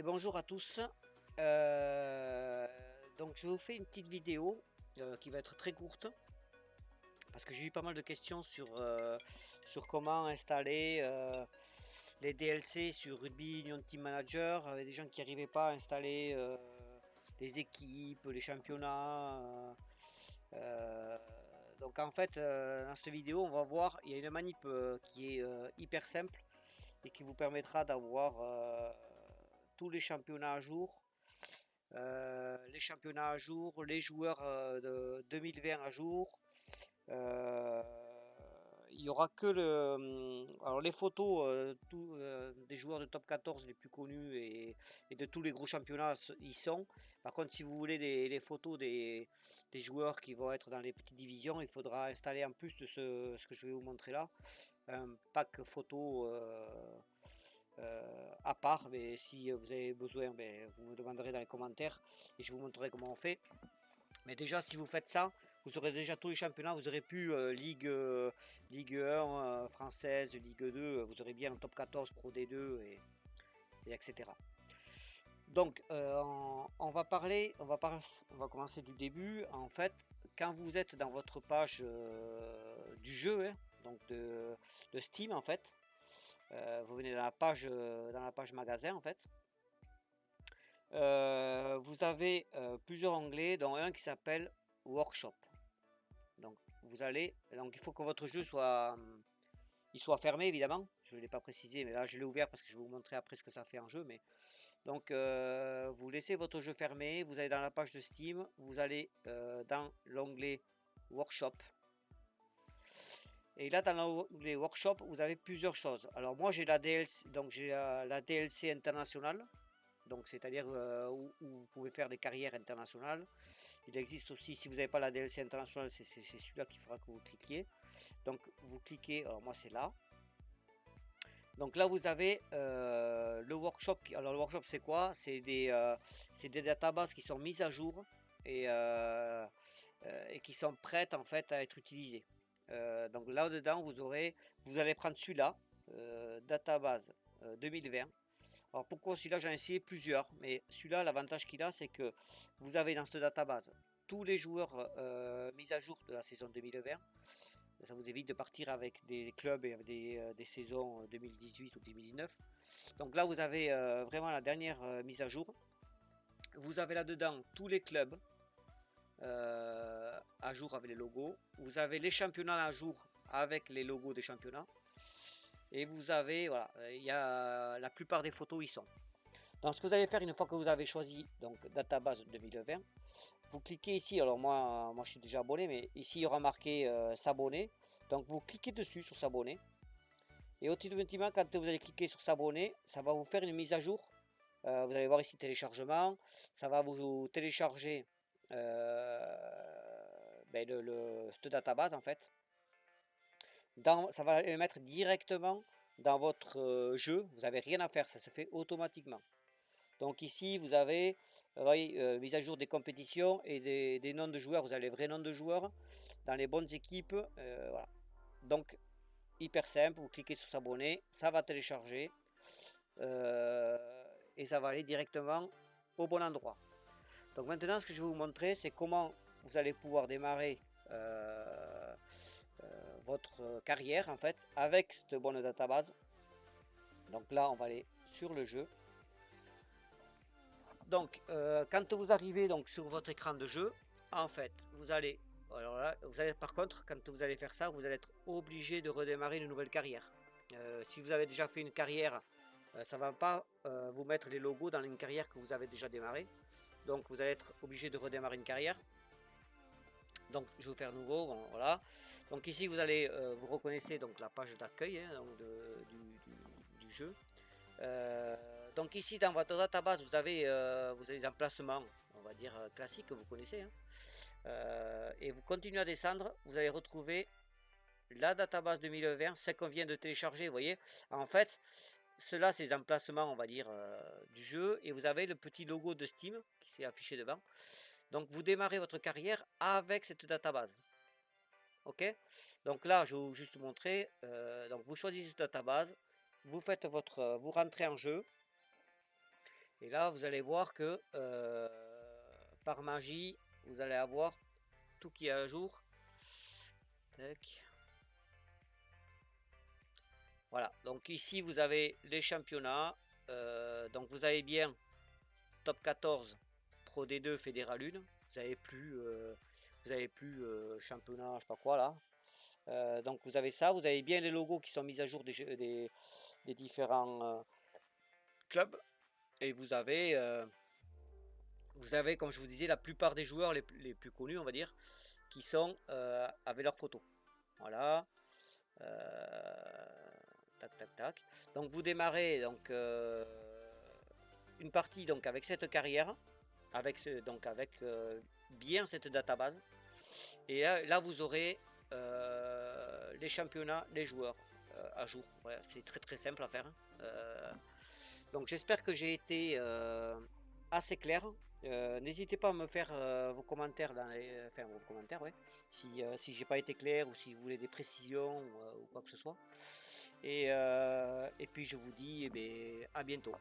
Et bonjour à tous. Donc je vous fais une petite vidéo qui va être très courte parce que j'ai eu pas mal de questions sur comment installer les DLC sur Rugby Union Team Manager. Avec des gens qui n'arrivaient pas à installer les équipes, les championnats. Euh, donc en fait, dans cette vidéo, on va voir, il y a une manip qui est hyper simple et qui vous permettra d'avoir tous les championnats à jour, les joueurs de 2020 à jour. Euh, il y aura que alors les photos des joueurs de top 14 les plus connus et de tous les gros championnats y sont. Par contre, si vous voulez les photos des joueurs qui vont être dans les petites divisions, il faudra installer en plus de ce que je vais vous montrer là, un pack photo à part. Mais si vous avez besoin, vous me demanderez dans les commentaires et je vous montrerai comment on fait. Mais déjà, si vous faites ça, vous aurez déjà tous les championnats. Vous aurez pu Ligue 1 française, Ligue 2, vous aurez bien le top 14, Pro D2 et etc. Donc, on va commencer du début. En fait, quand vous êtes dans votre page du jeu, hein, donc de Steam, en fait, vous venez dans la page magasin, en fait. Vous avez plusieurs onglets, dont un qui s'appelle Workshop. Donc, il faut que votre jeu soit fermé, évidemment. Je ne l'ai pas précisé, mais là je l'ai ouvert parce que je vais vous montrer après ce que ça fait en jeu. Donc, vous laissez votre jeu fermé, vous allez dans la page de Steam, vous allez dans l'onglet Workshop. Et là, dans l'onglet Workshop, vous avez plusieurs choses. Alors moi, j'ai la DLC, donc j'ai la DLC internationale. Donc c'est-à-dire où vous pouvez faire des carrières internationales. Il existe aussi, si vous n'avez pas la DLC internationale, c'est celui-là qu'il faudra que vous cliquiez. Donc vous cliquez, alors moi c'est là. Donc là vous avez le workshop. Alors le workshop c'est quoi? C'est des databases qui sont mises à jour et qui sont prêtes en fait à être utilisées. Donc là dedans vous allez prendre celui-là, database 2020. Alors pourquoi celui-là, j'en ai essayé plusieurs, mais celui-là, l'avantage qu'il a, c'est que vous avez dans cette database tous les joueurs mis à jour de la saison 2020. Ça vous évite de partir avec des clubs et avec des saisons 2018 ou 2019. Donc là, vous avez vraiment la dernière mise à jour. Vous avez là-dedans tous les clubs à jour avec les logos. Vous avez les championnats à jour avec les logos des championnats. Et vous avez, voilà, il y a la plupart des photos, ils sont. Donc ce que vous allez faire une fois que vous avez choisi donc database 2020, vous cliquez ici. Alors moi je suis déjà abonné, mais ici il y aura marqué s'abonner. Donc vous cliquez dessus sur s'abonner. Et automatiquement quand vous allez cliquer sur s'abonner, ça va vous faire une mise à jour. Vous allez voir ici téléchargement. Ça va vous télécharger cette database en fait. Ça va le mettre directement dans votre jeu. Vous n'avez rien à faire, ça se fait automatiquement. Donc ici, vous avez mise à jour des compétitions et des noms de joueurs. Vous avez les vrais noms de joueurs dans les bonnes équipes. Voilà. Donc, hyper simple. Vous cliquez sur s'abonner. Ça va télécharger. Et ça va aller directement au bon endroit. Donc maintenant, ce que je vais vous montrer, c'est comment vous allez pouvoir démarrer votre carrière, en fait, avec cette bonne database. Donc là, on va aller sur le jeu. Donc, quand vous arrivez donc sur votre écran de jeu, en fait, alors là, par contre, quand vous allez faire ça, vous allez être obligé de redémarrer une nouvelle carrière. Si vous avez déjà fait une carrière, ça ne va pas vous mettre les logos dans une carrière que vous avez déjà démarré. Donc, vous allez être obligé de redémarrer une carrière. Donc, je vais vous faire nouveau. Bon, voilà. Donc ici, vous reconnaissez donc la page d'accueil hein, du jeu. Donc ici dans votre database vous avez les emplacements on va dire classiques que vous connaissez hein. Et vous continuez à descendre, vous allez retrouver la database 2020, celle qu'on vient de télécharger. Vous voyez, en fait cela c'est les emplacements on va dire du jeu, et vous avez le petit logo de Steam qui s'est affiché devant. Donc vous démarrez votre carrière avec cette database. Ok, donc là je vais vous juste montrer. Donc vous choisissez cette database, vous rentrez en jeu. Et là, vous allez voir que par magie, vous allez avoir tout qui est à jour. Tac. Voilà, donc ici vous avez les championnats. Donc vous avez bien top 14, Pro D2, Fédéral 1. Vous avez plus championnat, je sais pas quoi là. Donc vous avez ça, vous avez bien les logos qui sont mis à jour des différents clubs. Et vous avez, comme je vous disais, la plupart des joueurs les plus connus, on va dire, qui sont avec leurs photos. Voilà. Tac, tac, tac. Donc vous démarrez donc une partie donc avec cette carrière, avec bien cette database. Et là vous aurez les championnats, les joueurs à jour. Voilà, c'est très très simple à faire. Donc j'espère que j'ai été assez clair. N'hésitez pas à me faire vos commentaires vos commentaires, ouais. Si j'ai pas été clair ou si vous voulez des précisions ou quoi que ce soit. Et puis je vous dis à bientôt.